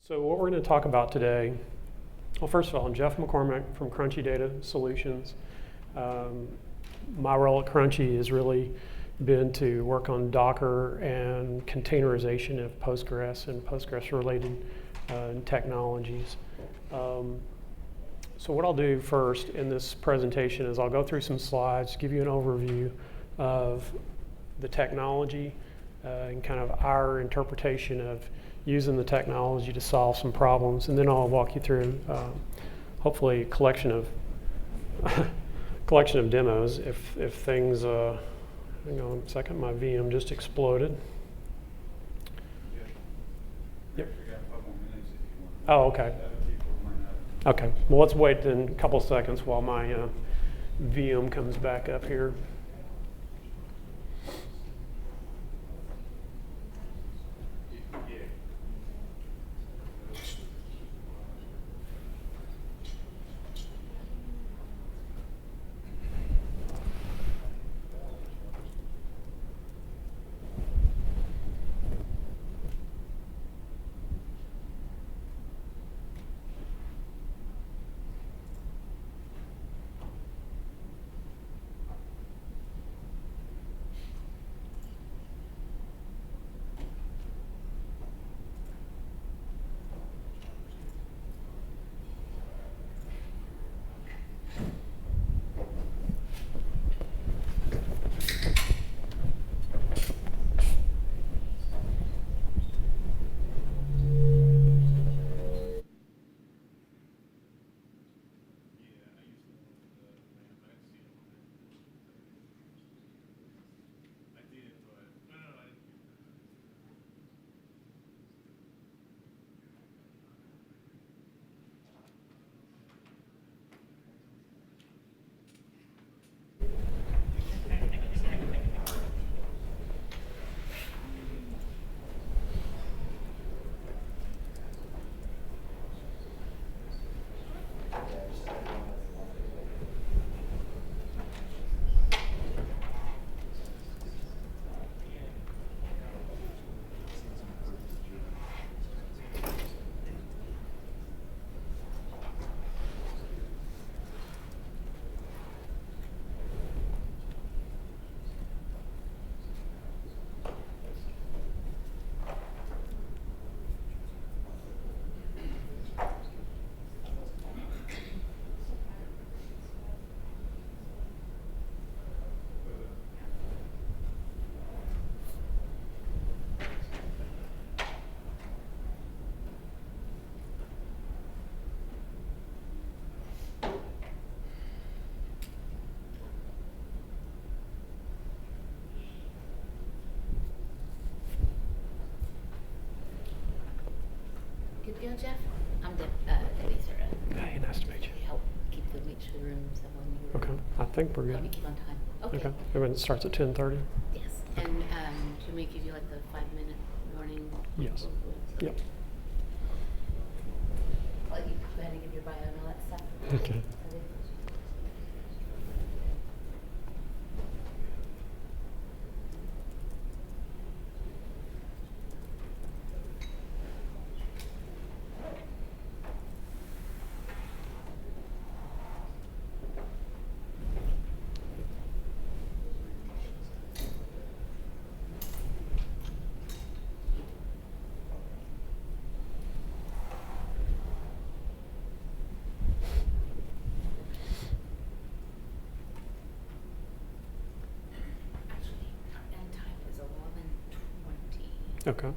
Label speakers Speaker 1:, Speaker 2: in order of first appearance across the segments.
Speaker 1: So what we're going to talk about today, well, first of all, I'm Jeff McCormick from CrunchyData Solutions. My role at Crunchy has really been to work on Docker and containerization of Postgres and Postgres-related technologies. So what I'll do first in this presentation is I'll go through some slides, give you an overview of the technology and kind of our interpretation of using the technology to solve some problems, and then I'll walk you through hopefully a collection of demos. If things, hang on a second, my VM just exploded. Yep. Oh, okay. Okay. Well, let's wait then a couple seconds while my VM comes back up here.
Speaker 2: Good to go, Jeff? I'm Debbie Serta.
Speaker 1: Hey, nice to meet you.
Speaker 2: Help keep the reach of the room so when you were...
Speaker 1: Okay, I think we're good.
Speaker 2: Let me keep on time. Okay.
Speaker 1: Everyone starts at 10:30?
Speaker 2: Yes. And should we give you like the 5-minute warning?
Speaker 1: Yes. Yep.
Speaker 2: I'll let you go ahead and give your bio and all that stuff.
Speaker 1: Okay. Okay.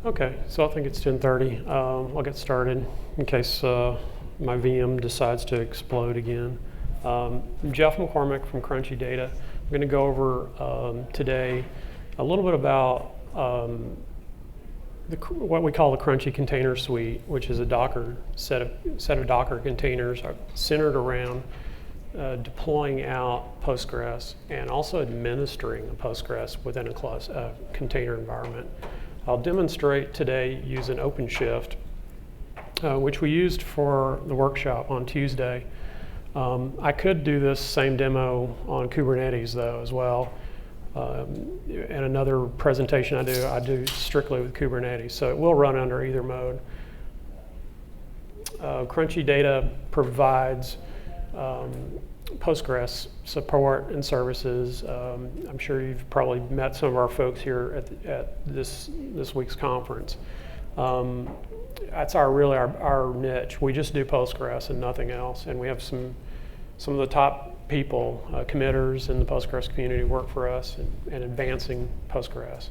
Speaker 1: Okay, so I think it's 10:30. I'll get started in case my VM decides to explode again. I'm Jeff McCormick from CrunchyData. I'm going to go over today a little bit about what we call the Crunchy Container Suite, which is a Docker set of Docker containers centered around deploying out Postgres and also administering a Postgres within a container environment. I'll demonstrate today using Openshift, which we used for the workshop on Tuesday. I could do this same demo on Kubernetes though as well. And another presentation I do strictly with Kubernetes, so it will run under either mode. CrunchyData provides Postgres support and services. I'm sure you've probably met some of our folks here at this week's conference. That's our niche. We just do Postgres and nothing else, and we have some of the top people, committers in the Postgres community, work for us and advancing Postgres.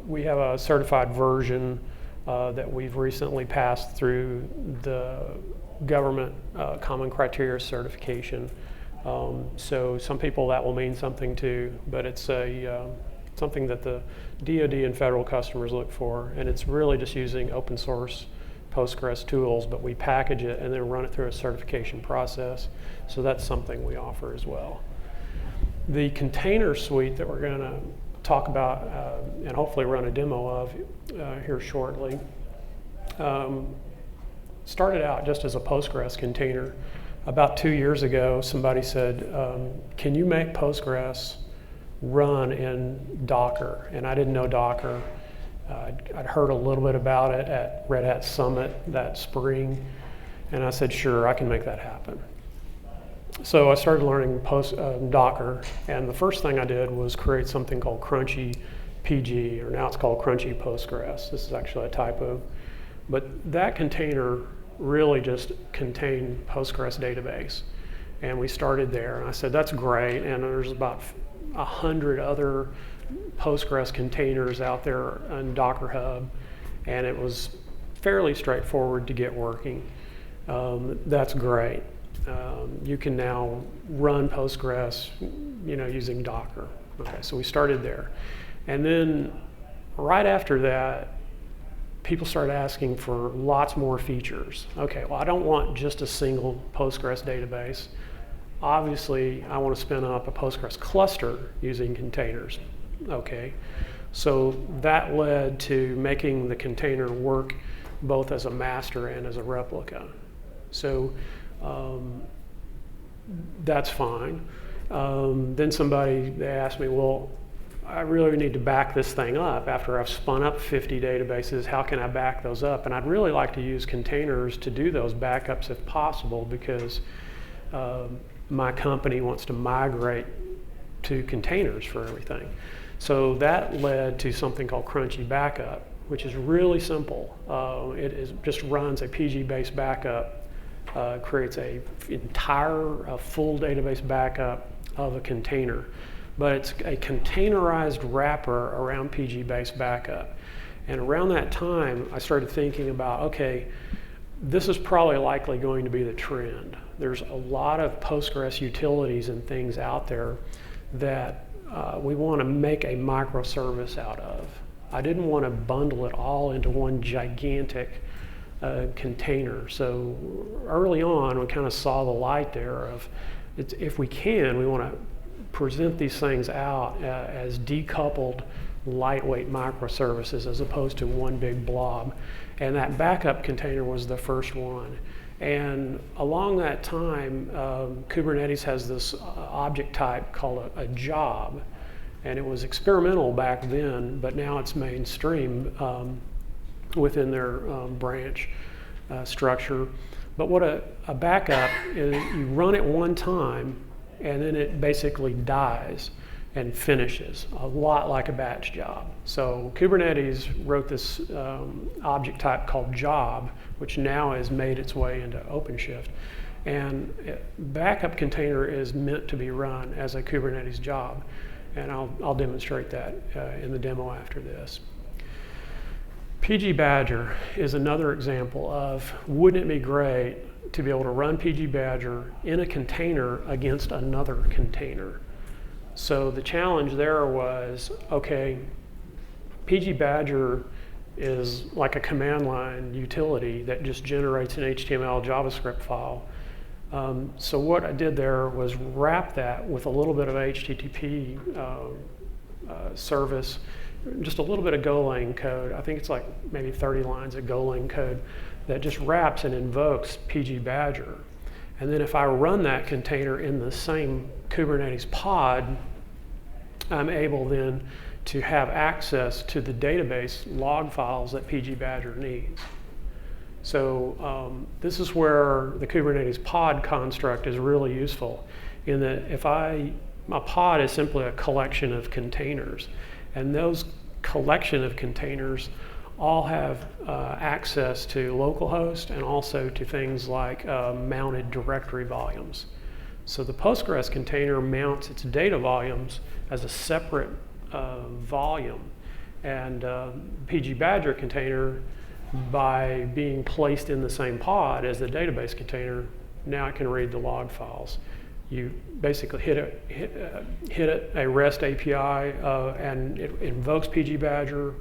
Speaker 1: We have a certified version that we've recently passed through the government common criteria certification. So some people that will mean something to, but it's something that the DoD and federal customers look for, and it's really just using open source Postgres tools, but we package it and then run it through a certification process. So that's something we offer as well. The container suite that we're going to talk about and hopefully run a demo of here shortly started out just as a Postgres container. About 2 years ago, somebody said, can you make Postgres run in Docker? And I didn't know Docker. I'd heard a little bit about it at Red Hat Summit that spring, and I said, sure, I can make that happen. So I started learning Docker, and the first thing I did was create something called Crunchy PG, or now it's called Crunchy Postgres. This is actually a typo. But that container really just contained Postgres database. And we started there, and I said, that's great, and there's about 100 other Postgres containers out there on Docker Hub, and it was fairly straightforward to get working. That's great. You can now run Postgres, using Docker. Okay, so we started there. And then right after that, people started asking for lots more features. Okay, well, I don't want just a single Postgres database. Obviously, I want to spin up a Postgres cluster using containers. Okay, so that led to making the container work both as a master and as a replica. So that's fine. Then they asked me, well, I really need to back this thing up. After I've spun up 50 databases, how can I back those up? And I'd really like to use containers to do those backups if possible, because my company wants to migrate to containers for everything. So that led to something called Crunchy Backup, which is really simple. Just runs a PG-based backup, creates a full database backup of a container. But it's a containerized wrapper around PG-based backup. And around that time, I started thinking about, okay, this is probably likely going to be the trend. There's a lot of Postgres utilities and things out there that we want to make a microservice out of. I didn't want to bundle it all into one gigantic container. So early on, we kind of saw the light there of, if we can, we want to present these things out as decoupled, lightweight microservices as opposed to one big blob. And that backup container was the first one. And along that time, Kubernetes has this object type called a job. And it was experimental back then, but now it's mainstream within their branch structure. But what a backup is, you run it one time, and then it basically dies and finishes, a lot like a batch job. So Kubernetes wrote this object type called job, which now has made its way into Openshift. And backup container is meant to be run as a Kubernetes job. And I'll demonstrate that in the demo after this. PG Bajor is another example of, wouldn't it be great to be able to run PG Bajor in a container against another container? So the challenge there was, okay, PG Bajor is like a command line utility that just generates an HTML JavaScript file. So what I did there was wrap that with a little bit of HTTP service, just a little bit of Golang code. I think it's like maybe 30 lines of Golang code that just wraps and invokes PG Bajor. And then if I run that container in the same Kubernetes pod, I'm able then to have access to the database log files that PG Bajor needs. So this is where the Kubernetes pod construct is really useful, in that if a pod is simply a collection of containers, and those collection of containers all have access to localhost and also to things like mounted directory volumes. So the Postgres container mounts its data volumes as a separate volume, and PG Bajor container, by being placed in the same pod as the database container, now it can read the log files. You basically hit a REST API and it invokes PG Bajor,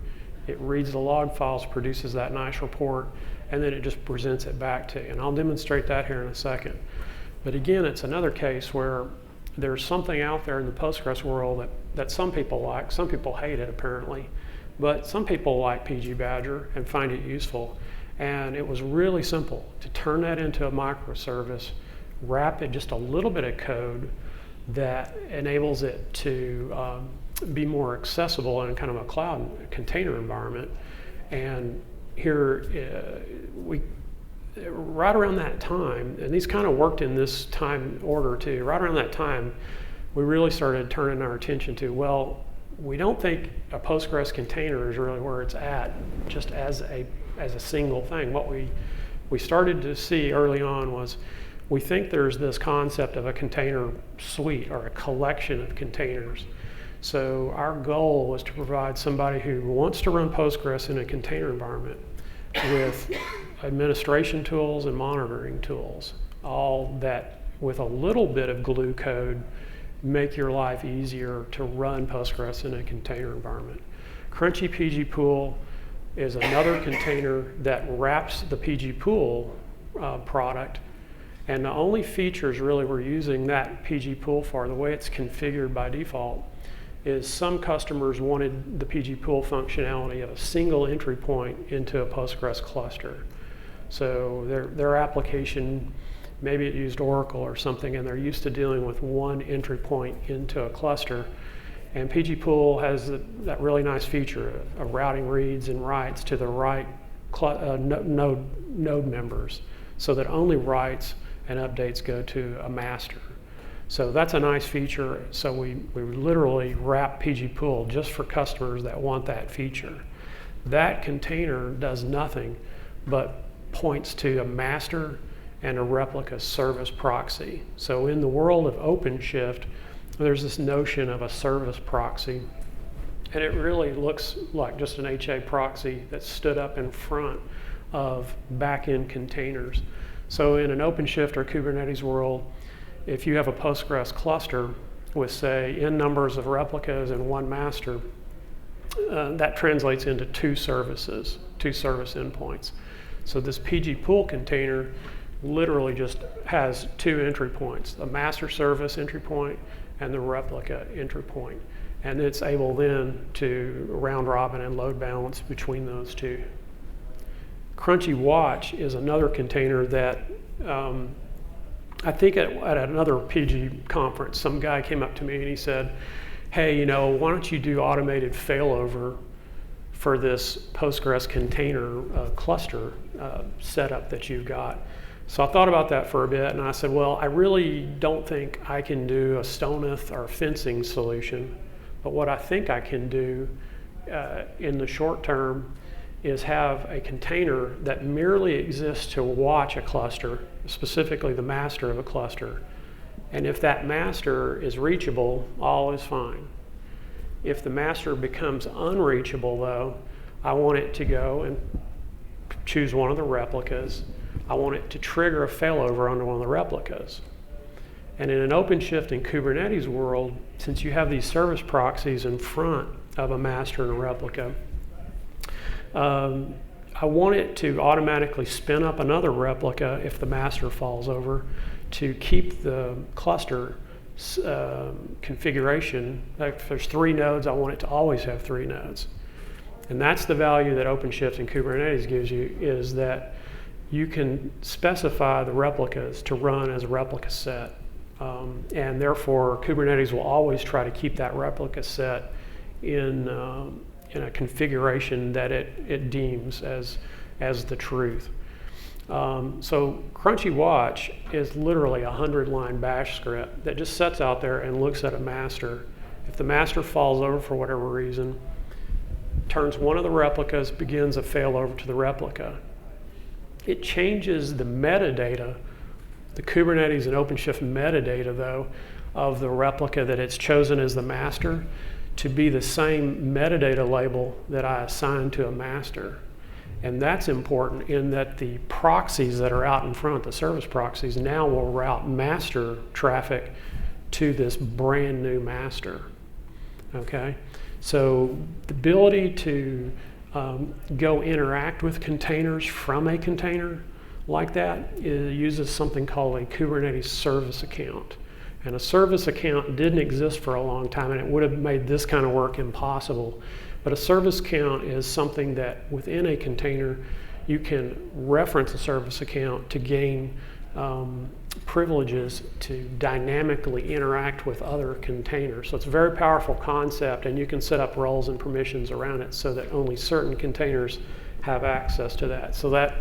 Speaker 1: it reads the log files, produces that nice report, and then it just presents it back to you. And I'll demonstrate that here in a second. But again, it's another case where there's something out there in the Postgres world that some people like, some people hate it apparently, but some people like PG Bajor and find it useful. And it was really simple to turn that into a microservice, wrap it just a little bit of code that enables it to be more accessible in kind of a cloud container environment. And here, right around that time, and these kind of worked in this time order too, right around that time, we really started turning our attention to, well, we don't think a Postgres container is really where it's at, just as a single thing. What we started to see early on was, we think there's this concept of a container suite or a collection of containers. So our goal was to provide somebody who wants to run Postgres in a container environment with administration tools and monitoring tools, all that with a little bit of glue code make your life easier to run Postgres in a container environment. Crunchy PG Pool is another container that wraps the PG Pool product, and the only features really we're using that PG Pool for, the way it's configured by default, is some customers wanted the PG Pool functionality of a single entry point into a Postgres cluster. So their application, maybe it used Oracle or something, and they're used to dealing with one entry point into a cluster. And PG Pool has that really nice feature of routing reads and writes to the right node members, so that only writes and updates go to a master. So that's a nice feature. So we literally wrap PG Pool just for customers that want that feature. That container does nothing but points to a master and a replica service proxy. So in the world of Openshift, there's this notion of a service proxy, and it really looks like just an HA proxy that stood up in front of back-end containers. So in an Openshift or Kubernetes world, if you have a Postgres cluster with, say, n numbers of replicas and one master, that translates into two services, two service endpoints. So this PG Pool container literally just has two entry points, the master service entry point and the replica entry point. And it's able then to round robin and load balance between those two. CrunchyWatch is another container that I think at another PG conference, some guy came up to me and he said, hey, why don't you do automated failover for this Postgres container cluster setup that you've got? So I thought about that for a bit, and I said, well, I really don't think I can do a stoneth or fencing solution, but what I think I can do in the short term is have a container that merely exists to watch a cluster, specifically the master of a cluster. And if that master is reachable, all is fine. If the master becomes unreachable, though, I want it to go and choose one of the replicas. I want it to trigger a failover onto one of the replicas. And in an Openshift and Kubernetes world, since you have these service proxies in front of a master and a replica, I want it to automatically spin up another replica if the master falls over to keep the cluster configuration. Like if there's 3 nodes, I want it to always have 3 nodes. And that's the value that Openshift and Kubernetes gives you, is that you can specify the replicas to run as a replica set. And therefore, Kubernetes will always try to keep that replica set in a configuration that it deems as the truth. So CrunchyWatch is literally a 100-line bash script that just sits out there and looks at a master. If the master falls over for whatever reason, turns one of the replicas, begins a failover to the replica. It changes the metadata, the Kubernetes and OpenShift metadata, though, of the replica that it's chosen as the master to be the same metadata label that I assigned to a master. And that's important in that the proxies that are out in front, the service proxies, now will route master traffic to this brand new master. Okay? So the ability to go interact with containers from a container like that uses something called a Kubernetes service account. And a service account didn't exist for a long time, and it would have made this kind of work impossible. But a service account is something that within a container, you can reference a service account to gain privileges to dynamically interact with other containers. So it's a very powerful concept, and you can set up roles and permissions around it so that only certain containers have access to that. So that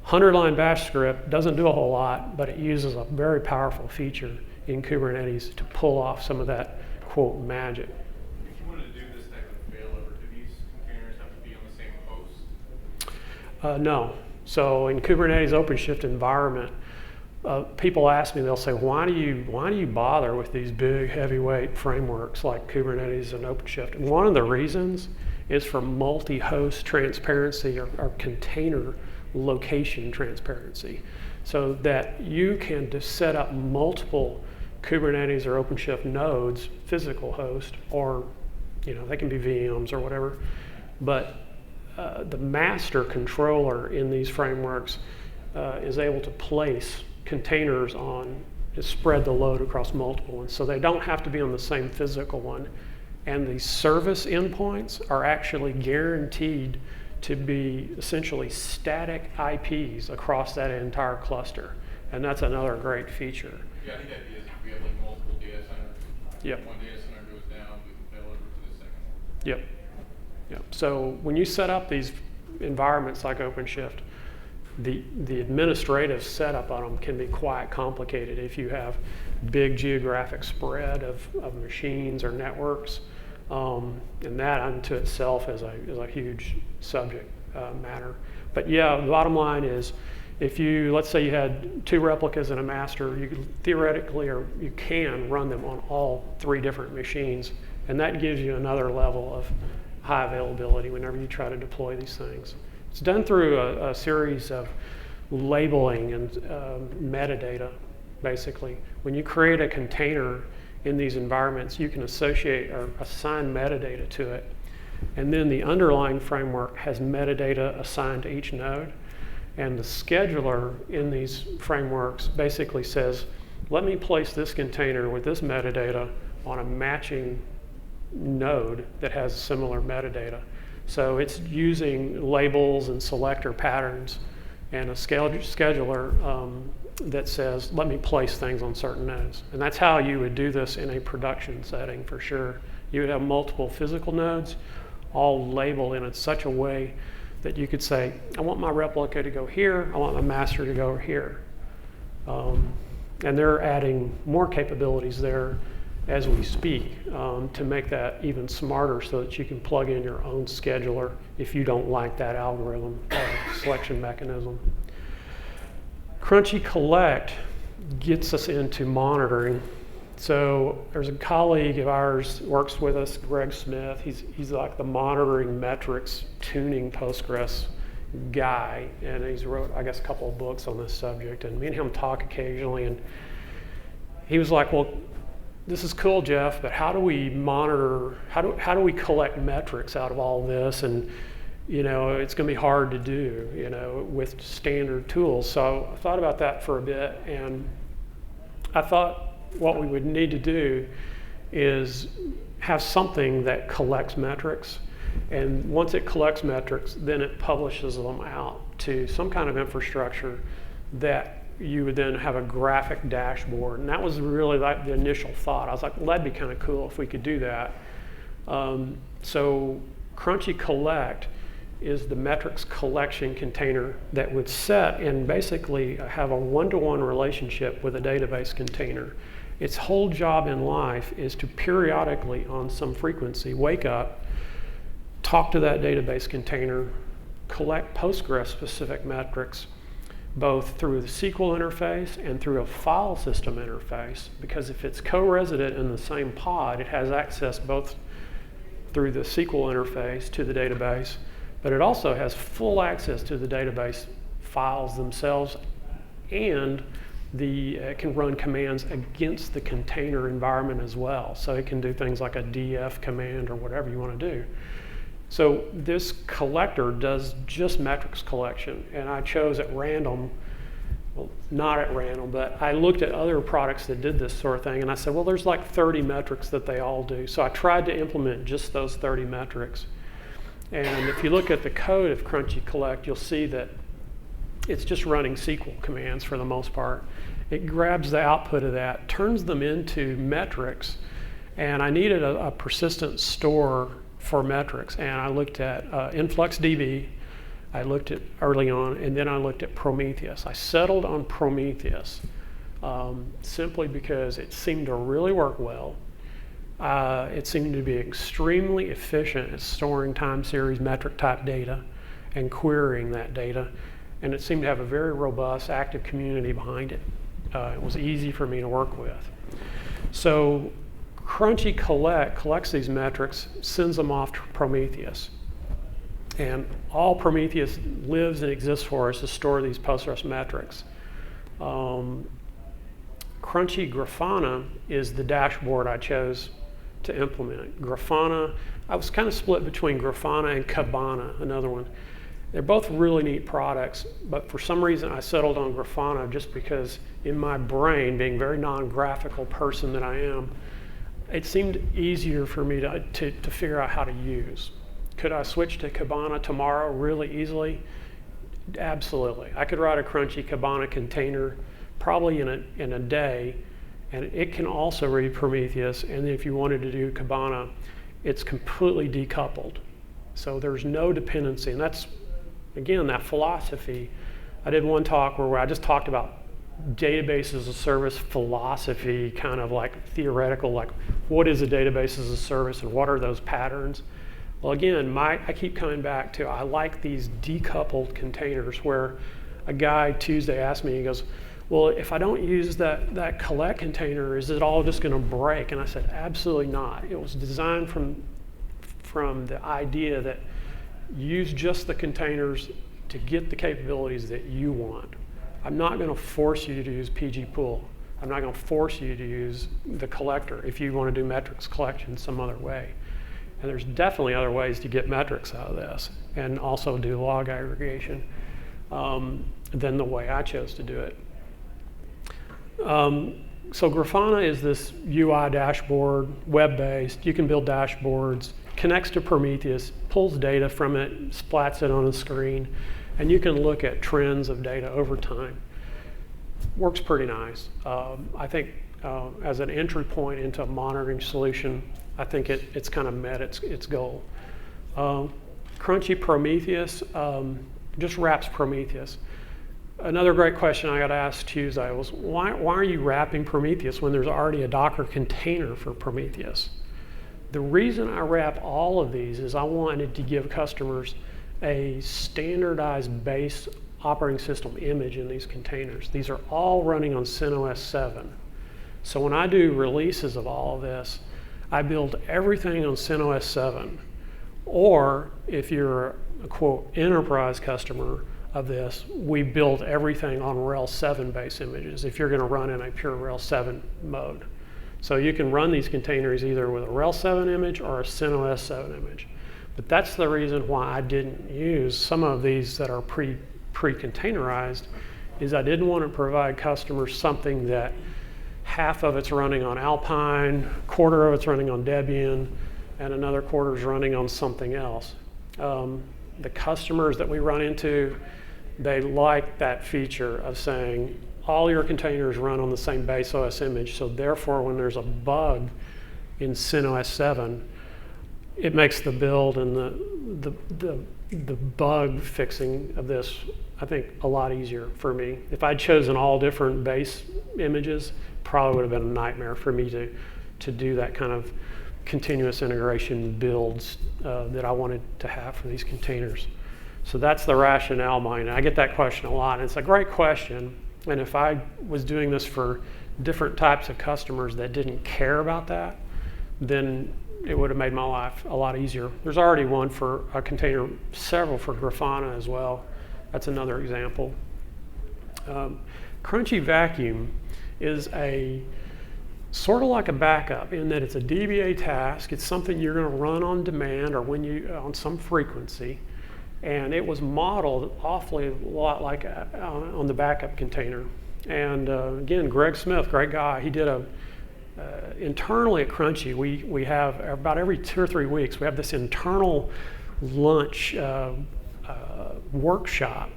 Speaker 1: 100-line bash script doesn't do a whole lot, but it uses a very powerful feature in Kubernetes to pull off some of that, quote, magic.
Speaker 3: If you wanted to do this type of failover, do these containers have to be on the same host?
Speaker 1: No. So in Kubernetes OpenShift environment, people ask me, they'll say, why do you bother with these big heavyweight frameworks like Kubernetes and OpenShift? And one of the reasons is for multi-host transparency or container location transparency, so that you can just set up multiple Kubernetes or OpenShift nodes, physical host, or they can be VMs or whatever. But the master controller in these frameworks is able to place containers on, to spread the load across multiple ones. So they don't have to be on the same physical one. And the service endpoints are actually guaranteed to be essentially static IPs across that entire cluster. And that's another great feature.
Speaker 3: Yeah, I think the idea is if we have like multiple data centers,
Speaker 1: Yep.
Speaker 3: one data center goes down, we can fail over to the second one.
Speaker 1: Yep. So when you set up these environments like OpenShift, the administrative setup on them can be quite complicated if you have big geographic spread of machines or networks. And that unto itself is a huge subject matter. But yeah, the bottom line is, if let's say you had 2 replicas and a master, you could theoretically, or you can run them on all 3 different machines, and that gives you another level of high availability whenever you try to deploy these things. It's done through a series of labeling and metadata, basically. When you create a container in these environments, you can associate or assign metadata to it. And then the underlying framework has metadata assigned to each node. And the scheduler in these frameworks basically says, let me place this container with this metadata on a matching node that has similar metadata. So it's using labels and selector patterns and a scheduler that says, let me place things on certain nodes. And that's how you would do this in a production setting for sure. You would have multiple physical nodes all labeled in such a way that you could say, I want my replica to go here, I want my master to go over here. And they're adding more capabilities there as we speak to make that even smarter so that you can plug in your own scheduler if you don't like that algorithm selection mechanism. Crunchy Collect gets us into monitoring So there's a colleague of ours works with us, Greg Smith. He's like the monitoring metrics tuning Postgres guy, and he's wrote, I guess, a couple of books on this subject. And me and him talk occasionally, and he was like, well, this is cool, Jeff, but how do we monitor, how do we collect metrics out of all this? And it's going to be hard to do, with standard tools. So I thought about that for a bit, and I thought what we would need to do is have something that collects metrics, and once it collects metrics, then it publishes them out to some kind of infrastructure that you would then have a graphic dashboard. And that was really like the initial thought. I was like, well, that'd be kind of cool if we could do that. So Crunchy Collect is the metrics collection container that would set and basically have a one-to-one relationship with a database container. Its whole job in life is to periodically, on some frequency, wake up, talk to that database container, collect Postgres-specific metrics, both through the SQL interface and through a file system interface, because if it's co-resident in the same pod, it has access both through the SQL interface to the database, but it also has full access to the database files themselves, and it can run commands against the container environment as well. So it can do things like a df command or whatever you want to do. So this collector does just metrics collection, and I chose at random, well, not at random, but I looked at other products that did this sort of thing, and I said, well, there's like 30 metrics that they all do. So I tried to implement just those 30 metrics. And if you look at the code of Crunchy Collect, you'll see that it's just running SQL commands for the most part. It grabs the output of that, turns them into metrics, and I needed a persistent store for metrics, and I looked at InfluxDB, I looked at early on, and then I looked at Prometheus. I settled on Prometheus simply because it seemed to really work well. It seemed to be extremely efficient at storing time series metric type data and querying that data, and it seemed to have a very robust active community behind it. It was easy for me to work with. So Crunchy Collect collects these metrics, sends them off to Prometheus. And all Prometheus lives and exists for is to store these Postgres metrics. Crunchy Grafana is the dashboard I chose to implement. Grafana, I was kind of split between Grafana and Kibana, another one. They're both really neat products, but for some reason I settled on Grafana just because in my brain, being a very non-graphical person that I am, it seemed easier for me to figure out how to use. Could I switch to Kibana tomorrow really easily? Absolutely. I could write a Crunchy Kibana container probably in a day, and it can also read Prometheus, and if you wanted to do Kibana, it's completely decoupled. So there's no dependency, and that's, again, that philosophy. I did one talk where I just talked about database as a service philosophy, kind of like theoretical, like what is a database as a service and what are those patterns? Well, again, I keep coming back to I like these decoupled containers where a guy Tuesday asked me, he goes, well, if I don't use that collect container, is it all just going to break? And I said, absolutely not. It was designed from the idea that use just the containers to get the capabilities that you want. I'm not going to force you to use pgpool. I'm not going to force you to use the collector if you want to do metrics collection some other way. And there's definitely other ways to get metrics out of this and also do log aggregation than the way I chose to do it. So Grafana is this UI dashboard, web-based. You can build dashboards, connects to Prometheus, pulls data from it, splats it on a screen, and you can look at trends of data over time. Works pretty nice. I think as an entry point into a monitoring solution, I think it's kind of met its goal. Crunchy Prometheus just wraps Prometheus. Another great question I got asked Tuesday was, why are you wrapping Prometheus when there's already a Docker container for Prometheus? The reason I wrap all of these is I wanted to give customers a standardized base operating system image in these containers. These are all running on CentOS 7. So when I do releases of all of this, I build everything on CentOS 7. Or if you're a quote enterprise customer of this, we build everything on Rails 7 base images if you're going to run in a pure Rails 7 mode. So you can run these containers either with a Rails 7 image or a CentOS 7 image. But that's the reason why I didn't use some of these that are pre-containerized, is I didn't want to provide customers something that half of it's running on Alpine, quarter of it's running on Debian, and another quarter is running on something else. The customers that we run into, they like that feature of saying all your containers run on the same base OS image, so therefore when there's a bug in CentOS 7, it makes the build and the bug fixing of this, I think, a lot easier for me. If I'd chosen all different base images, probably would have been a nightmare for me to do that kind of continuous integration builds that I wanted to have for these containers. So that's the rationale behind it. I get that question a lot, and it's a great question. And if I was doing this for different types of customers that didn't care about that, then it would have made my life a lot easier. There's already one for a container, several for Grafana as well. That's another example. Crunchy Vacuum is a sort of like a backup in that it's a DBA task. It's something you're going to run on demand or when you on some frequency, and it was modeled awfully a lot like on the backup container. And again, Greg Smith, great guy. He did a internally at Crunchy, we have about every 2 or 3 weeks, we have this internal lunch workshop.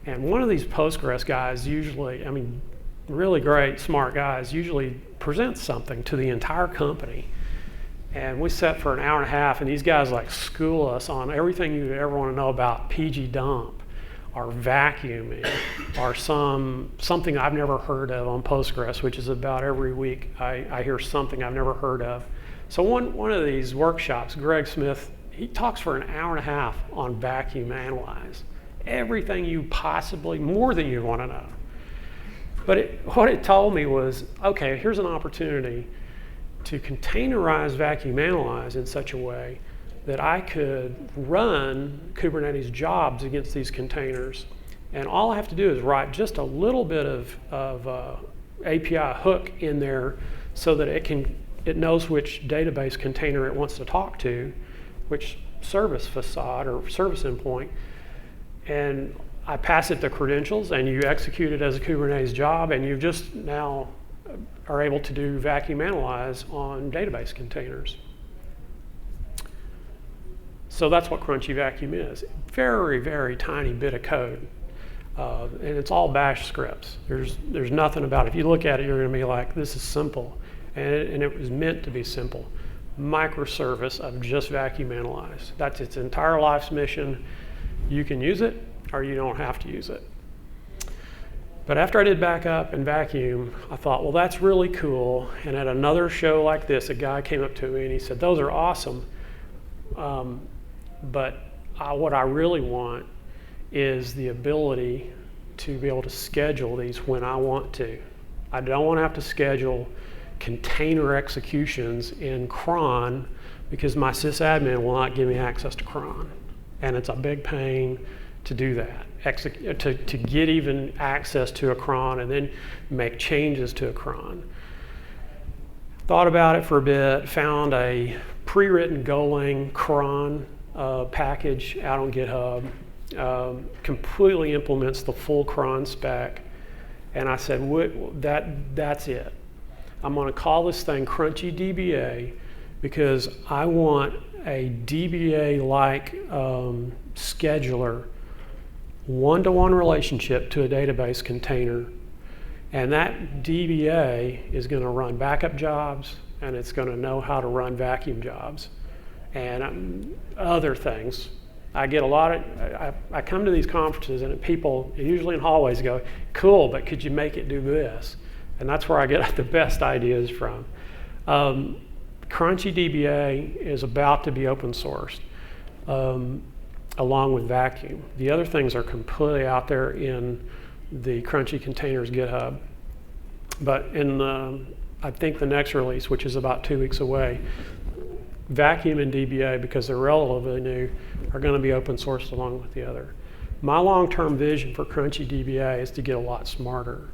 Speaker 1: And one of these Postgres guys usually, I mean, really great, smart guys, usually presents something to the entire company. And we sat for an hour and a half, and these guys like school us on everything you ever want to know about PG dump, or vacuuming, or something I've never heard of on Postgres, which is about every week I hear something I've never heard of. So one of these workshops, Greg Smith, he talks for an hour and a half on vacuum analyze. Everything you possibly, more than you want to know. But what it told me was, okay, here's an opportunity to containerize vacuum analyze in such a way that I could run Kubernetes jobs against these containers. And all I have to do is write just a little bit of API hook in there so that it knows which database container it wants to talk to, which service facade or service endpoint. And I pass it the credentials, and you execute it as a Kubernetes job, and you just now are able to do vacuum analyze on database containers. So that's what Crunchy Vacuum is. Very, very tiny bit of code. And it's all bash scripts. There's nothing about it. If you look at it, you're going to be like, this is simple. And it was meant to be simple. Microservice of just vacuum analyze. That's its entire life's mission. You can use it, or you don't have to use it. But after I did backup and vacuum, I thought, well, that's really cool. And at another show like this, a guy came up to me and he said, those are awesome. But what I really want is the ability to be able to schedule these when I want to. I don't want to have to schedule container executions in cron because my sysadmin will not give me access to cron. And it's a big pain to do that, to get even access to a cron and then make changes to a cron. Thought about it for a bit, found a pre-written Golang cron package out on GitHub, completely implements the full cron spec, and I said, that's it. I'm going to call this thing Crunchy DBA because I want a DBA-like scheduler, one-to-one relationship to a database container, and that DBA is going to run backup jobs, and it's going to know how to run vacuum jobs and other things. I get a lot of, I come to these conferences and people, usually in hallways, go, cool, but could you make it do this? And that's where I get the best ideas from. Crunchy DBA is about to be open sourced, along with vacuum. The other things are completely out there in the Crunchy Containers GitHub. But in I think the next release, which is about 2 weeks away, Vacuum and DBA, because they're relatively new, are going to be open sourced along with the other. My long-term vision for Crunchy DBA is to get a lot smarter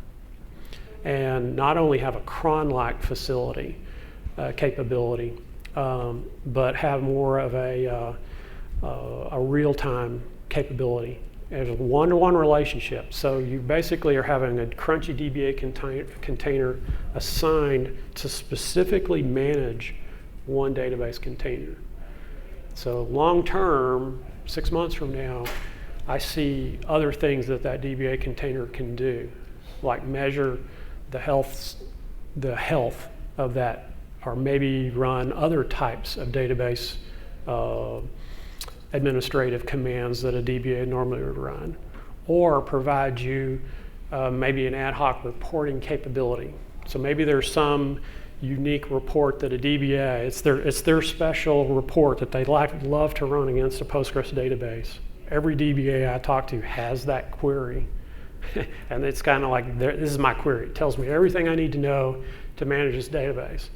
Speaker 1: and not only have a cron-like facility capability, but have more of a real-time capability as a one-to-one relationship. So you basically are having a Crunchy DBA container assigned to specifically manage one database container. So long-term, 6 months from now, I see other things that DBA container can do, like measure the health of that, or maybe run other types of database administrative commands that a DBA normally would run, or provide you maybe an ad hoc reporting capability. So maybe there's some unique report that a DBA, it's their special report that they love to run against a Postgres database. Every DBA I talk to has that query. And it's kind of like, this is my query. It tells me everything I need to know to manage this database.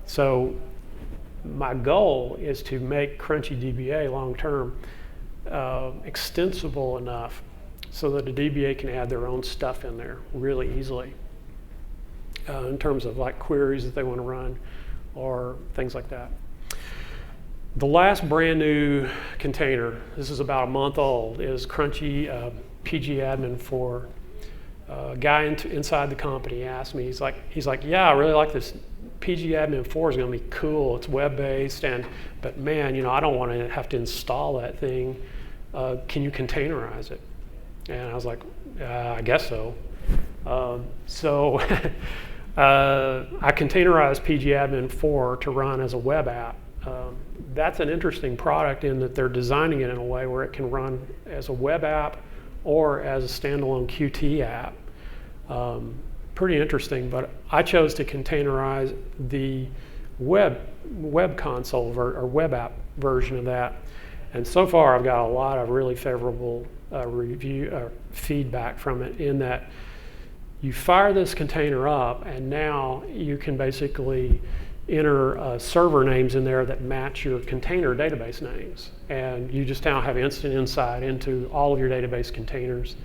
Speaker 1: So my goal is to make Crunchy DBA long-term extensible enough so that a DBA can add their own stuff in there really easily in terms of like queries that they want to run or things like that. The last brand new container, this is about a month old, is Crunchy PG-admin 4. A guy inside the company asked me, he's like, yeah, I really like this. PG-admin 4 is going to be cool. It's web-based, but man, I don't want to have to install that thing. Can you containerize it? And I was like, I guess so. So I containerized PG-admin 4 to run as a web app. That's an interesting product in that they're designing it in a way where it can run as a web app or as a standalone Qt app. Pretty interesting, but I chose to containerize the web console or web app version of that. And so far I've got a lot of really favorable feedback from it, in that you fire this container up and now you can basically enter server names in there that match your container database names. And you just now have instant insight into all of your database containers.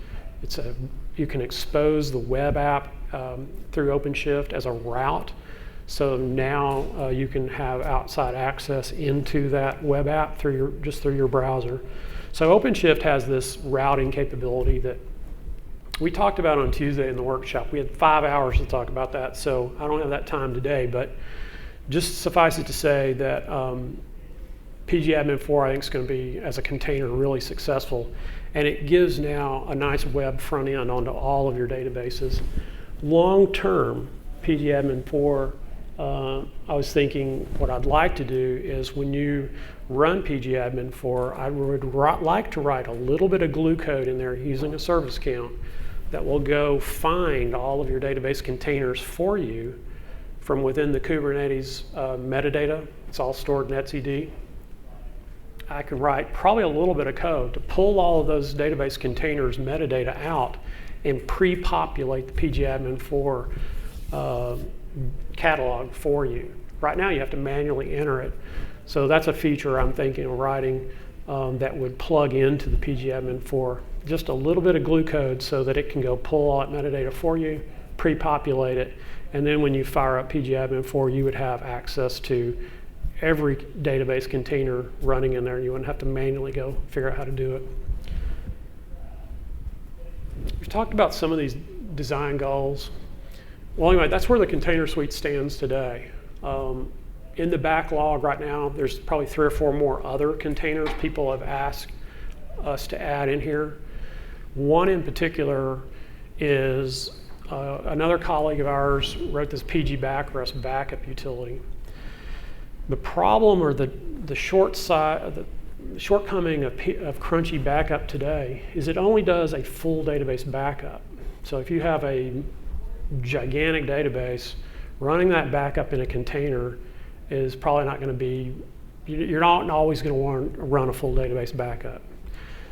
Speaker 1: You can expose the web app through Openshift as a route. So now you can have outside access into that web app through your browser. So Openshift has this routing capability that we talked about on Tuesday in the workshop. We had 5 hours to talk about that, so I don't have that time today, but just suffice it to say that PG-admin 4 I think is going to be, as a container, really successful. And it gives now a nice web front end onto all of your databases. Long term, PG-admin 4, I was thinking what I'd like to do is when you run PG-admin 4, I would like to write a little bit of glue code in there using a service count that will go find all of your database containers for you from within the Kubernetes metadata. It's all stored in etcd. I could write probably a little bit of code to pull all of those database containers metadata out and pre-populate the PG-admin 4 catalog for you. Right now you have to manually enter it. So that's a feature I'm thinking of writing that would plug into the PG-admin 4. Just a little bit of glue code so that it can go pull all that metadata for you, pre-populate it, and then when you fire up PG-admin 4, you would have access to every database container running in there. You wouldn't have to manually go figure out how to do it. We've talked about some of these design goals. Well, anyway, that's where the container suite stands today. In the backlog right now, there's probably 3 or 4 more other containers people have asked us to add in here. One in particular is another colleague of ours wrote this PG Backrest backup utility. The problem, or the shortcoming of Crunchy Backup today is it only does a full database backup. So if you have a gigantic database, running that backup in a container is probably not going to be, you're not always going to want to run a full database backup.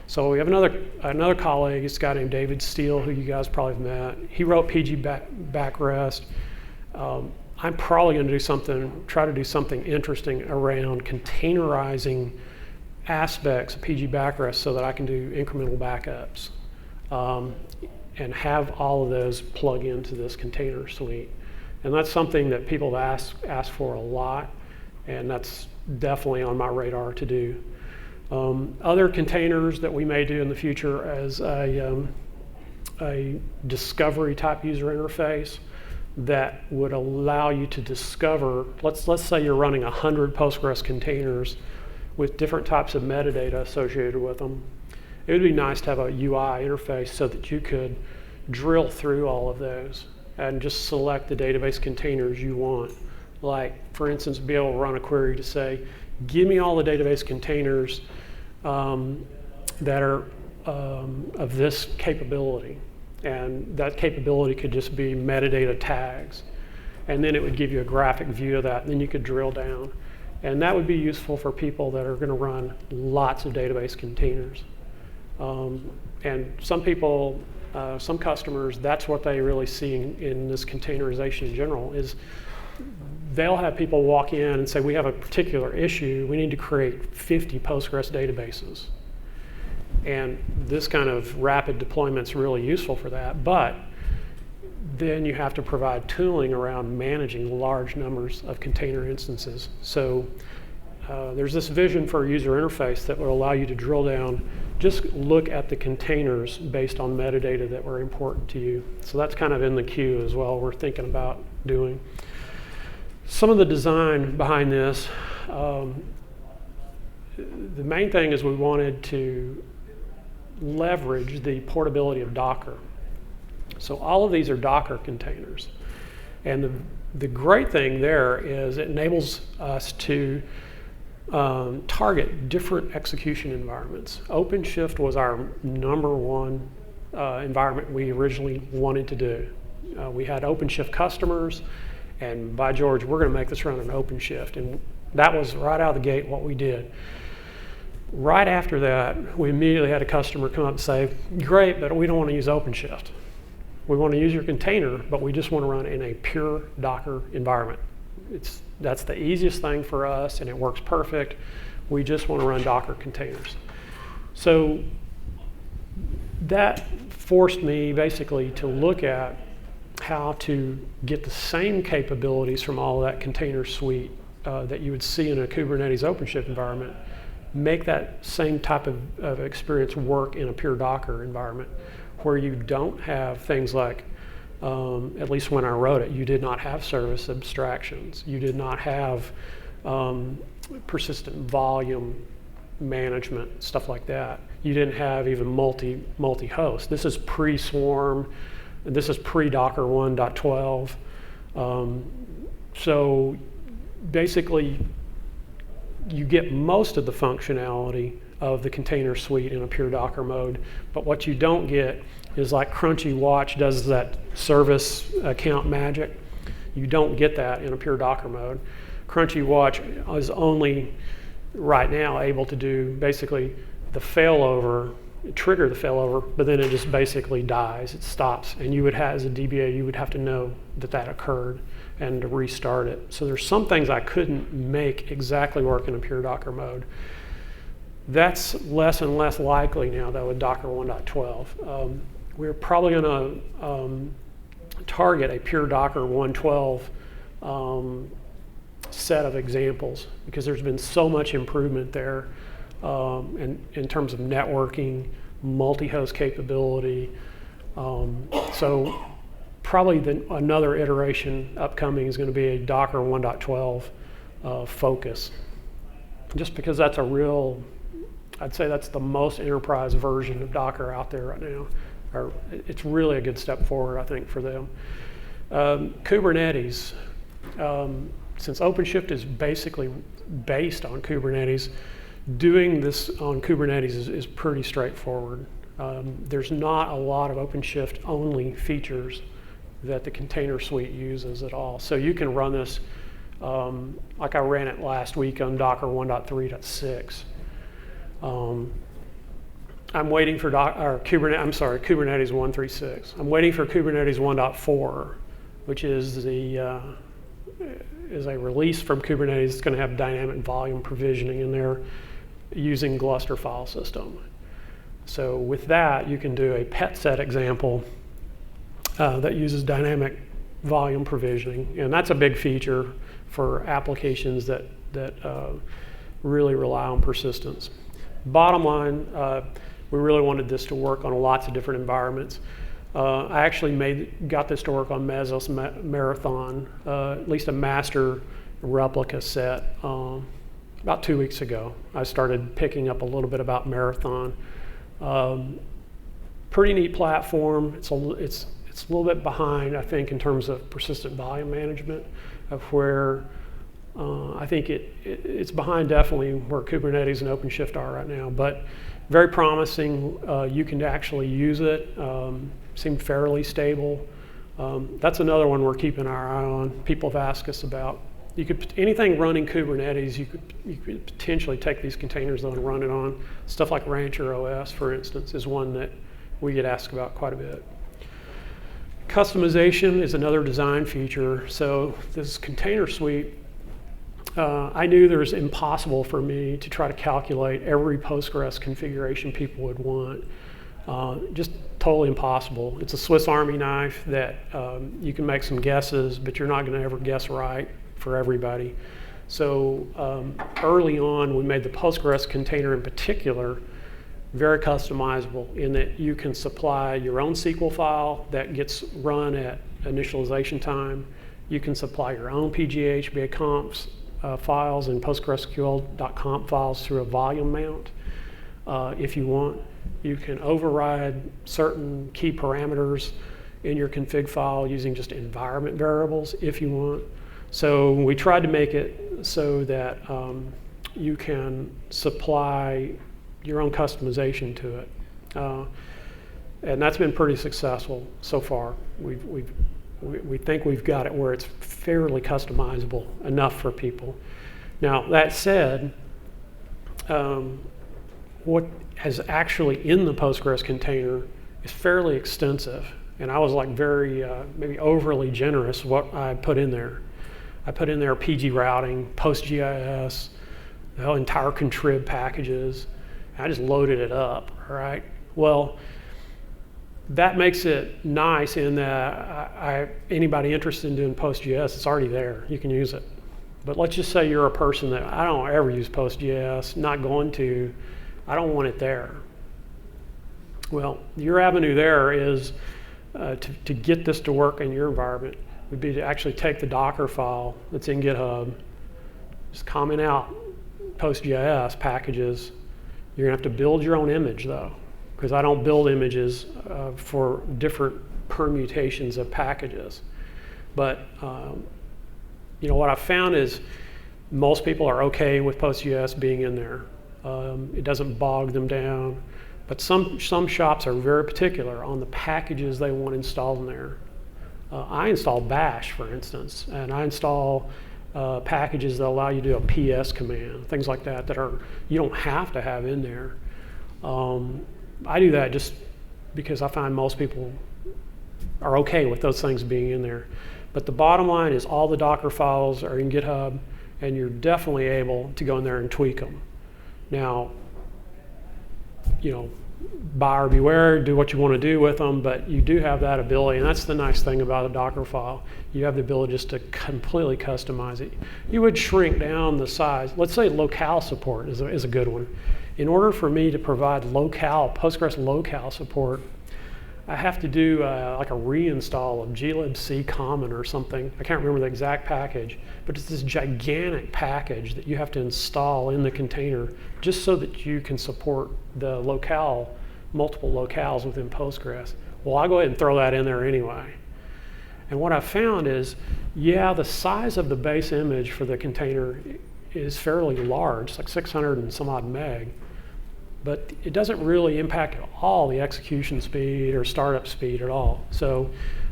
Speaker 1: So we have another colleague, it's a guy named David Steele, who you guys probably have met. He wrote PG Backrest. I'm probably going to try to do something interesting around containerizing aspects of PG Backrest so that I can do incremental backups and have all of those plug into this container suite. And that's something that people have asked for a lot, and that's definitely on my radar to do. Other containers that we may do in the future as a discovery type user interface that would allow you to discover, let's say you're running 100 Postgres containers with different types of metadata associated with them. It would be nice to have a UI interface so that you could drill through all of those and just select the database containers you want. Like, for instance, be able to run a query to say, give me all the database containers that are of this capability. And that capability could just be metadata tags. And then it would give you a graphic view of that, and then you could drill down. And that would be useful for people that are going to run lots of database containers. And some people, some customers, that's what they really see in this containerization in general, is they'll have people walk in and say, we have a particular issue, we need to create 50 Postgres databases. And this kind of rapid deployment is really useful for that, but then you have to provide tooling around managing large numbers of container instances. So there's this vision for a user interface that will allow you to drill down, just look at the containers based on metadata that were important to you. So that's kind of in the queue as well, we're thinking about doing. Some of the design behind this, the main thing is we wanted to leverage the portability of Docker. So all of these are Docker containers. And the great thing there is it enables us to target different execution environments. Openshift was our #1 environment we originally wanted to do. We had Openshift customers, and by George, we're going to make this run on Openshift. And that was right out of the gate what we did. Right after that, we immediately had a customer come up and say, great, but we don't want to use Openshift. We want to use your container, but we just want to run in a pure Docker environment. That's the easiest thing for us, and it works perfect. We just want to run Docker containers. So that forced me basically to look at how to get the same capabilities from all of that container suite that you would see in a Kubernetes OpenShift environment, make that same type of experience work in a pure Docker environment where you don't have things like, at least when I wrote it, you did not have service abstractions. You did not have persistent volume management, stuff like that. You didn't have even multi-host. This is pre-swarm. This is pre-Docker 1.12. So basically, you get most of the functionality of the container suite in a pure Docker mode, but what you don't get is like CrunchyWatch does that service account magic. You don't get that in a pure Docker mode. CrunchyWatch is only right now able to do basically the failover, trigger the failover, but then it just basically dies, it stops. And you would have, as a DBA, you would have to know that that occurred and to restart it. So there's some things I couldn't make exactly work in a pure Docker mode. That's less and less likely now, though, with Docker 1.12. We're probably going to target a pure Docker 1.12 set of examples because there's been so much improvement there in terms of networking, multi-host capability. So probably another iteration upcoming is going to be a Docker 1.12 focus, just because that's a real, I'd say that's the most enterprise version of Docker out there right now. It's really a good step forward, I think, for them. Kubernetes, since OpenShift is basically based on Kubernetes, doing this on Kubernetes is pretty straightforward. There's not a lot of OpenShift only features that the container suite uses at all. So you can run this like I ran it last week on Docker 1.3.6. I'm waiting for Kubernetes 1.3.6. I'm waiting for Kubernetes 1.4, which is is a release from Kubernetes that's going to have dynamic volume provisioning in there using Gluster file system. So with that, you can do a pet set example that uses dynamic volume provisioning, and that's a big feature for applications that really rely on persistence. Bottom line, we really wanted this to work on lots of different environments. I actually got this to work on Mesos Marathon, at least a master replica set, about 2 weeks ago. I started picking up a little bit about Marathon. Pretty neat platform. It's a little bit behind, I think, in terms of persistent volume management, of where I think it's behind definitely where Kubernetes and Openshift are right now, but very promising. You can actually use it. Seemed fairly stable. That's another one we're keeping our eye on. People have asked us about. Anything running Kubernetes, you could potentially take these containers and run it on. Stuff like Rancher OS, for instance, is one that we get asked about quite a bit. Customization is another design feature. So this container suite, I knew it was impossible for me to try to calculate every Postgres configuration people would want. Just totally impossible. It's a Swiss Army knife that you can make some guesses, but you're not going to ever guess right for everybody. So early on, we made the Postgres container in particular very customizable in that you can supply your own SQL file that gets run at initialization time. You can supply your own PGHBA comps files and PostgreSQL.conf files through a volume mount if you want. You can override certain key parameters in your config file using just environment variables if you want. So we tried to make it so that you can supply your own customization to it. And that's been pretty successful so far. We think we've got it where it's fairly customizable enough for people. Now, that said, what is actually in the Postgres container is fairly extensive. And I was like very, maybe overly generous what I put in there. I put in there PG routing, PostGIS, the entire contrib packages. I just loaded it up, all right? Well, that makes it nice in that anybody interested in doing PostGIS, it's already there. You can use it. But let's just say you're a person that I don't ever use PostGIS, not going to, I don't want it there. Well, your avenue there is to get this to work in your environment would be to actually take the Docker file that's in GitHub, just comment out PostGIS packages. You're gonna have to build your own image though, because I don't build images for different permutations of packages. But you know, what I've found is most people are okay with PostGIS being in there. It doesn't bog them down. But some shops are very particular on the packages they want installed in there. I install Bash, for instance, and I install packages that allow you to do a PS command, things like that you don't have to have in there. I do that just because I find most people are okay with those things being in there. But the bottom line is all the Docker files are in GitHub, and you're definitely able to go in there and tweak them. Now, you know, buyer beware, do what you want to do with them, but you do have that ability, and that's the nice thing about a Docker file. You have the ability just to completely customize it. You would shrink down the size. Let's say locale support is a good one. In order for me to provide Postgres locale support, I have to do like a reinstall of glibc common or something. I can't remember the exact package, but it's this gigantic package that you have to install in the container just so that you can support the multiple locales within Postgres. Well, I'll go ahead and throw that in there anyway. And what I found is, yeah, the size of the base image for the container is fairly large, it's like 600 and some odd meg. But it doesn't really impact at all the execution speed or startup speed at all. So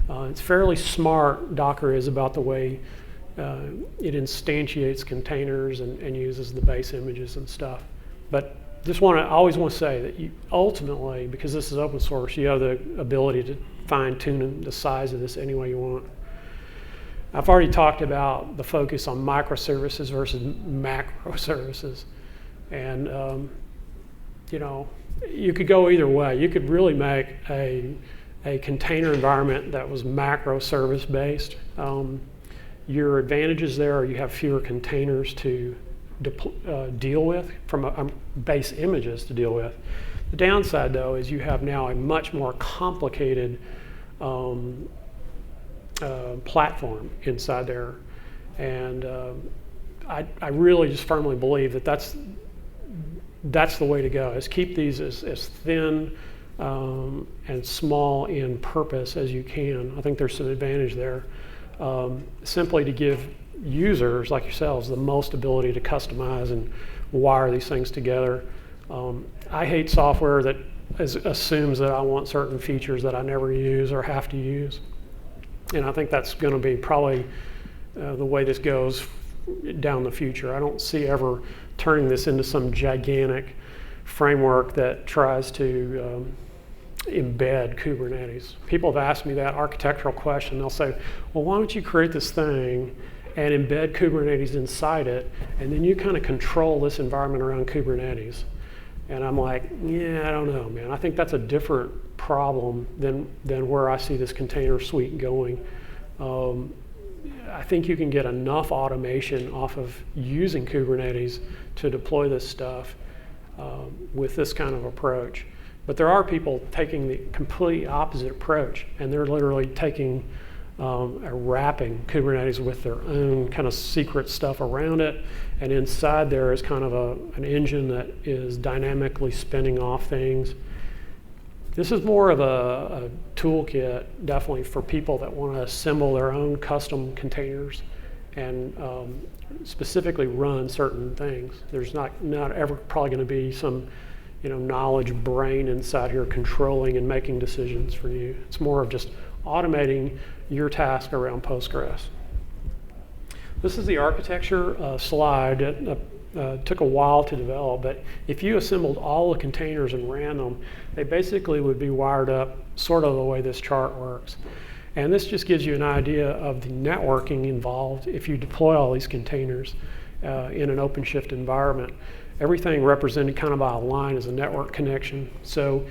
Speaker 1: it's fairly smart, Docker is, about the way it instantiates containers and uses the base images and stuff. But I always want to say that you ultimately, because this is open source, you have the ability to fine tune the size of this any way you want. I've already talked about the focus on microservices versus macroservices. And, you could go either way. You could really make a container environment that was macro service based. Your advantages there are you have fewer containers to deal with, from base images to deal with. The downside, though, is you have now a much more complicated platform inside there. And I really just firmly believe that that's the way to go, is keep these as thin and small in purpose as you can. I think there's some advantage there. Simply to give users like yourselves the most ability to customize and wire these things together. I hate software that assumes that I want certain features that I never use or have to use. And I think that's going to be probably the way this goes down the future. I don't see ever turning this into some gigantic framework that tries to embed Kubernetes. People have asked me that architectural question. They'll say, well, why don't you create this thing and embed Kubernetes inside it, and then you kind of control this environment around Kubernetes? And I'm like, yeah, I don't know, man. I think that's a different problem than where I see this container suite going. I think you can get enough automation off of using Kubernetes to deploy this stuff with this kind of approach. But there are people taking the complete opposite approach, and they're literally taking wrapping Kubernetes with their own kind of secret stuff around it, and inside there is kind of an engine that is dynamically spinning off things. This is more of a toolkit, definitely, for people that want to assemble their own custom containers and specifically run certain things. There's not ever probably going to be some knowledge brain inside here controlling and making decisions for you. It's more of just automating your task around Postgres. This is the architecture slide. It took a while to develop, but if you assembled all the containers and ran them, they basically would be wired up sort of the way this chart works. And this just gives you an idea of the networking involved if you deploy all these containers in an Openshift environment. Everything represented kind of by a line is a network connection. So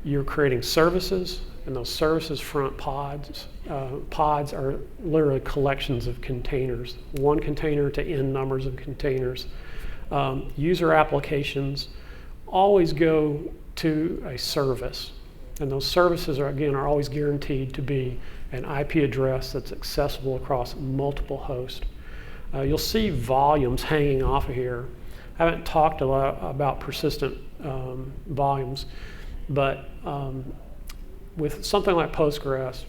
Speaker 1: you're creating services, and those services front pods. Pods are literally collections of containers, one container to n numbers of containers. User applications always go to a service, and those services are always guaranteed to be an IP address that's accessible across multiple hosts. You'll see volumes hanging off of here. I haven't talked a lot about persistent volumes, but with something like Postgres,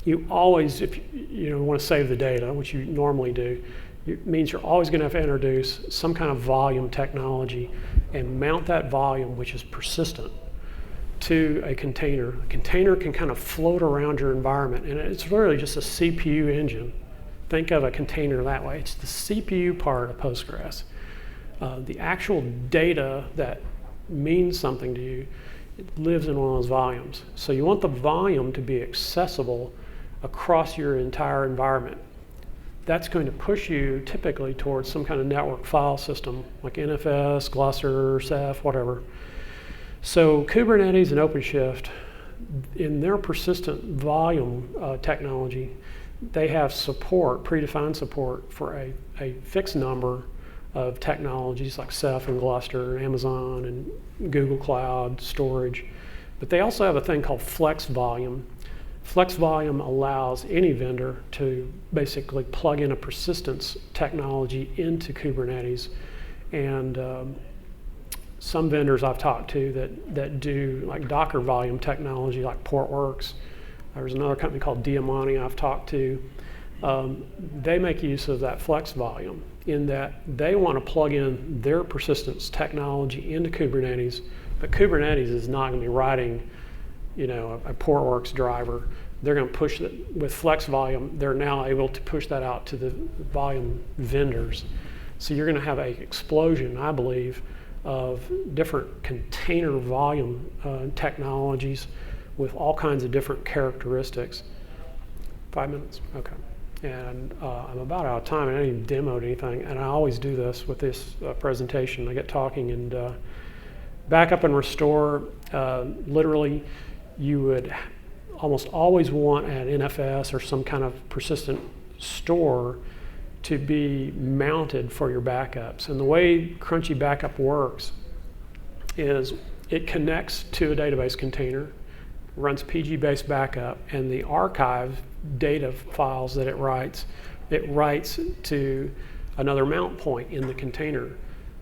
Speaker 1: you always, if you want to save the data, which you normally do, it means you're always going to have to introduce some kind of volume technology and mount that volume, which is persistent, to a container. A container can kind of float around your environment, and it's literally just a CPU engine. Think of a container that way. It's the CPU part of Postgres. The actual data that means something to you, it lives in one of those volumes. So you want the volume to be accessible across your entire environment. That's going to push you typically towards some kind of network file system like NFS, Gluster, Ceph, whatever. So Kubernetes and OpenShift, in their persistent volume technology, they have support, predefined support for a fixed number of technologies like Ceph and Gluster, Amazon and Google Cloud storage. But they also have a thing called Flex Volume. Flex Volume allows any vendor to basically plug in a persistence technology into Kubernetes. And some vendors I've talked to that do like Docker volume technology like Portworx. There's another company called Diamani I've talked to. They make use of that Flex Volume in that they want to plug in their persistence technology into Kubernetes, but Kubernetes is not going to be writing a Portworx driver. They're going to push it with Flex Volume. They're now able to push that out to the volume vendors. So you're going to have an explosion, I believe, of different container volume technologies with all kinds of different characteristics. 5 minutes? Okay. And I'm about out of time, and I haven't even demoed anything, and I always do this with this presentation. I get talking, and backup and restore, literally, you would almost always want an NFS or some kind of persistent store to be mounted for your backups. And the way Crunchy Backup works is it connects to a database container, runs PG-based backup, and the archive data files that it writes to another mount point in the container.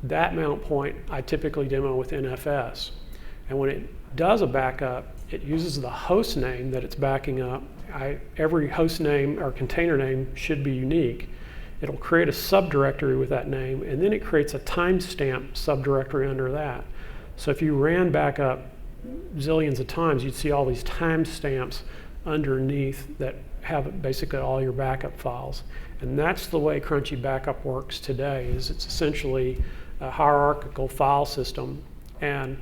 Speaker 1: That mount point I typically demo with NFS. And when it does a backup, it uses the host name that it's backing up. Every host name or container name should be unique. It'll create a subdirectory with that name, and then it creates a timestamp subdirectory under that. So if you ran backup zillions of times, you'd see all these timestamps underneath that have basically all your backup files. And that's the way Crunchy Backup works today, is it's essentially a hierarchical file system. And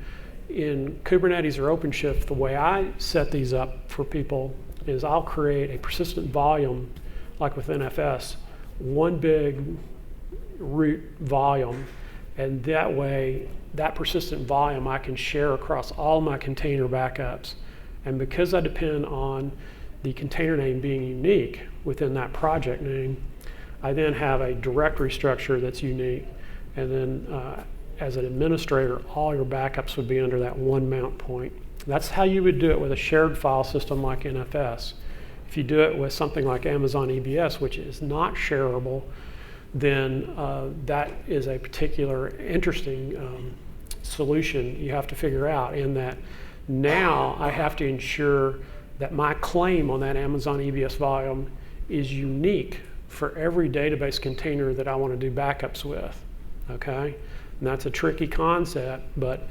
Speaker 1: in Kubernetes or Openshift, the way I set these up for people is I'll create a persistent volume, like with NFS, one big root volume, and that way, that persistent volume I can share across all my container backups. And because I depend on the container name being unique within that project name, I then have a directory structure that's unique. And then as an administrator, all your backups would be under that one mount point. That's how you would do it with a shared file system like NFS. If you do it with something like Amazon EBS, which is not shareable, then that is a particular interesting solution you have to figure out, in that now I have to ensure that my claim on that Amazon EBS volume is unique for every database container that I want to do backups with, okay? And that's a tricky concept, but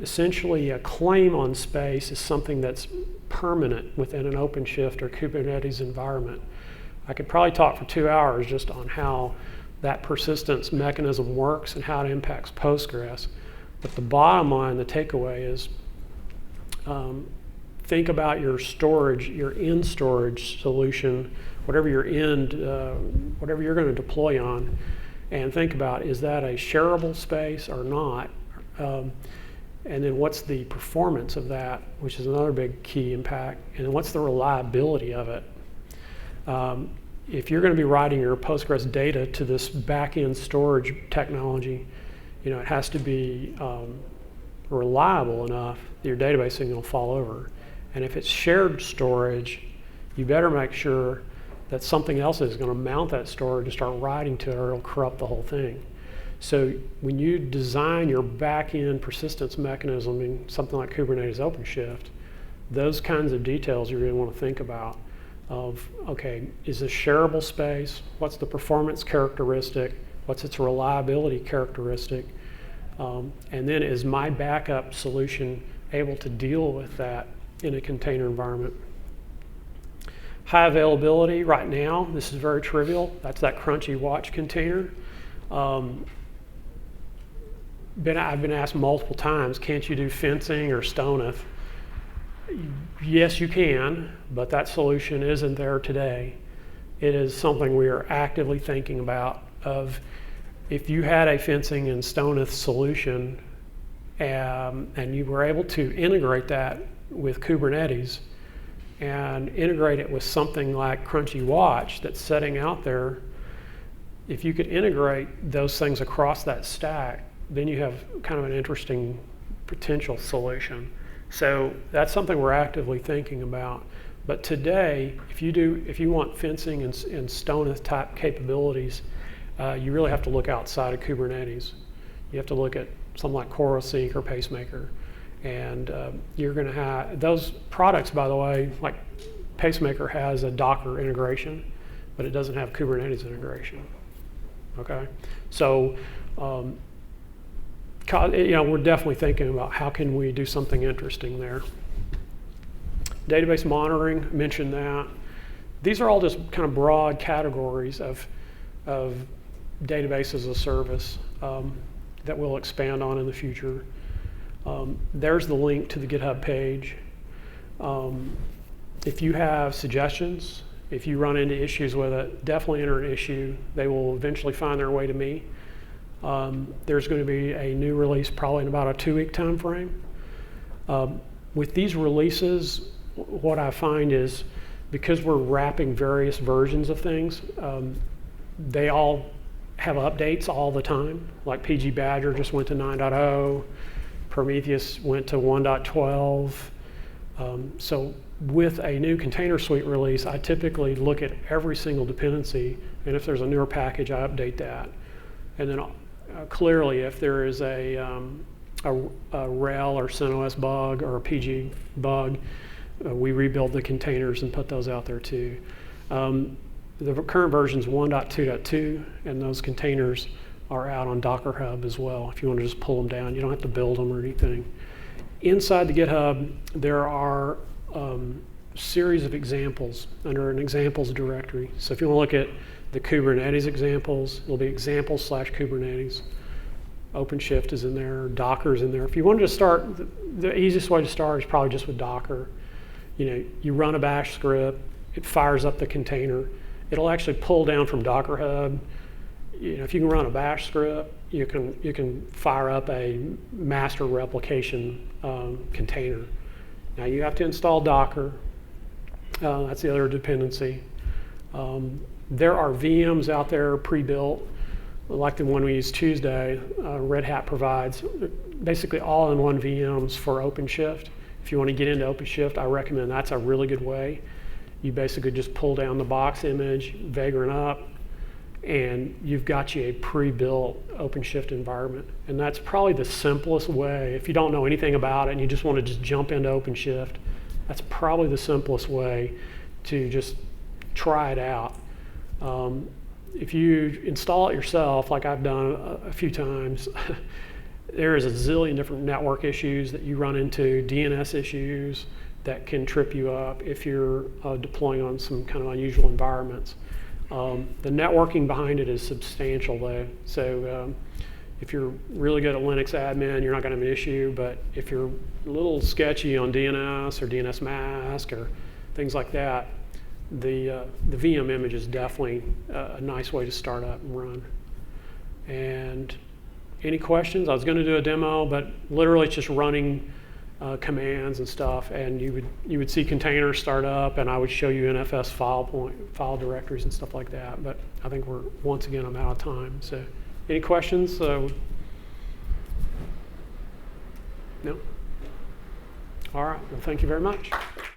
Speaker 1: essentially a claim on space is something that's permanent within an OpenShift or Kubernetes environment. I could probably talk for 2 hours just on how that persistence mechanism works and how it impacts Postgres. But the bottom line, the takeaway is, think about your storage, your in-storage solution, whatever your whatever you're going to deploy on, and think about, is that a shareable space or not? And then what's the performance of that, which is another big key impact, and then what's the reliability of it? If you're going to be writing your Postgres data to this back-end storage technology, it has to be reliable enough that your database isn't going to fall over. And if it's shared storage, you better make sure that something else is going to mount that storage and start writing to it, or it'll corrupt the whole thing. So when you design your back-end persistence mechanism in something like Kubernetes OpenShift, those kinds of details you're going to want to think about. Of, okay, is this shareable space? What's the performance characteristic? What's its reliability characteristic? And then is my backup solution able to deal with that in a container environment? High availability right now, this is very trivial. That's that CrunchyWatch container. I've been asked multiple times, can't you do fencing or Stoneth? Yes, you can, but that solution isn't there today. It is something we are actively thinking about, of if you had a fencing and Stoneth solution and you were able to integrate that with Kubernetes and integrate it with something like CrunchyWatch that's setting out there, if you could integrate those things across that stack, then you have kind of an interesting potential solution. So that's something we're actively thinking about. But today, if you want fencing and Stoneth type capabilities, you really have to look outside of Kubernetes. You have to look at something like CoroSync or Pacemaker. And you're going to have those products, by the way, like Pacemaker has a Docker integration, but it doesn't have Kubernetes integration. Okay? So, we're definitely thinking about how can we do something interesting there. Database monitoring, mentioned that. These are all just kind of broad categories of database as a service. that we'll expand on in the future. There's the link to the GitHub page. If you have suggestions, if you run into issues with it, definitely enter an issue. They will eventually find their way to me. There's going to be a new release probably in about a 2-week time frame. With these releases, what I find is because we're wrapping various versions of things, they all have updates all the time. Like PG Bajor just went to 9.0, Prometheus went to 1.12. So with a new container suite release, I typically look at every single dependency, and if there's a newer package, I update that. And then clearly, if there is a RHEL or CentOS bug or a PG bug, we rebuild the containers and put those out there too. The current version is 1.2.2, and those containers are out on Docker Hub as well. If you want to just pull them down, you don't have to build them or anything. Inside the GitHub, there are series of examples under an examples directory. So if you want to look at the Kubernetes examples, it'll be examples/Kubernetes. Openshift is in there, Docker's in there. If you wanted to start, the easiest way to start is probably just with Docker. You run a bash script, it fires up the container. It'll actually pull down from Docker Hub. If you can run a bash script, you can fire up a master replication container. Now you have to install Docker. That's the other dependency. There are VMs out there pre-built, like the one we used Tuesday. Red Hat provides basically all-in-one VMs for OpenShift. If you want to get into OpenShift, I recommend that's a really good way. You basically just pull down the box image, Vagrant up, and you've got you a pre-built OpenShift environment. And that's probably the simplest way. If you don't know anything about it and you just want to just jump into OpenShift, that's probably the simplest way to just try it out. If you install it yourself, like I've done a few times, there is a zillion different network issues that you run into, DNS issues that can trip you up if you're deploying on some kind of unusual environments. The networking behind it is substantial though. So if you're really good at Linux admin, you're not going to have an issue, but if you're a little sketchy on DNS or DNS mask or things like that, the VM image is definitely a nice way to start up and run. And any questions? I was going to do a demo, but literally it's just running commands and stuff, and you would see containers start up, and I would show you NFS file directories and stuff like that. But I think once again I'm out of time. So any questions? No? All right. Well, thank you very much.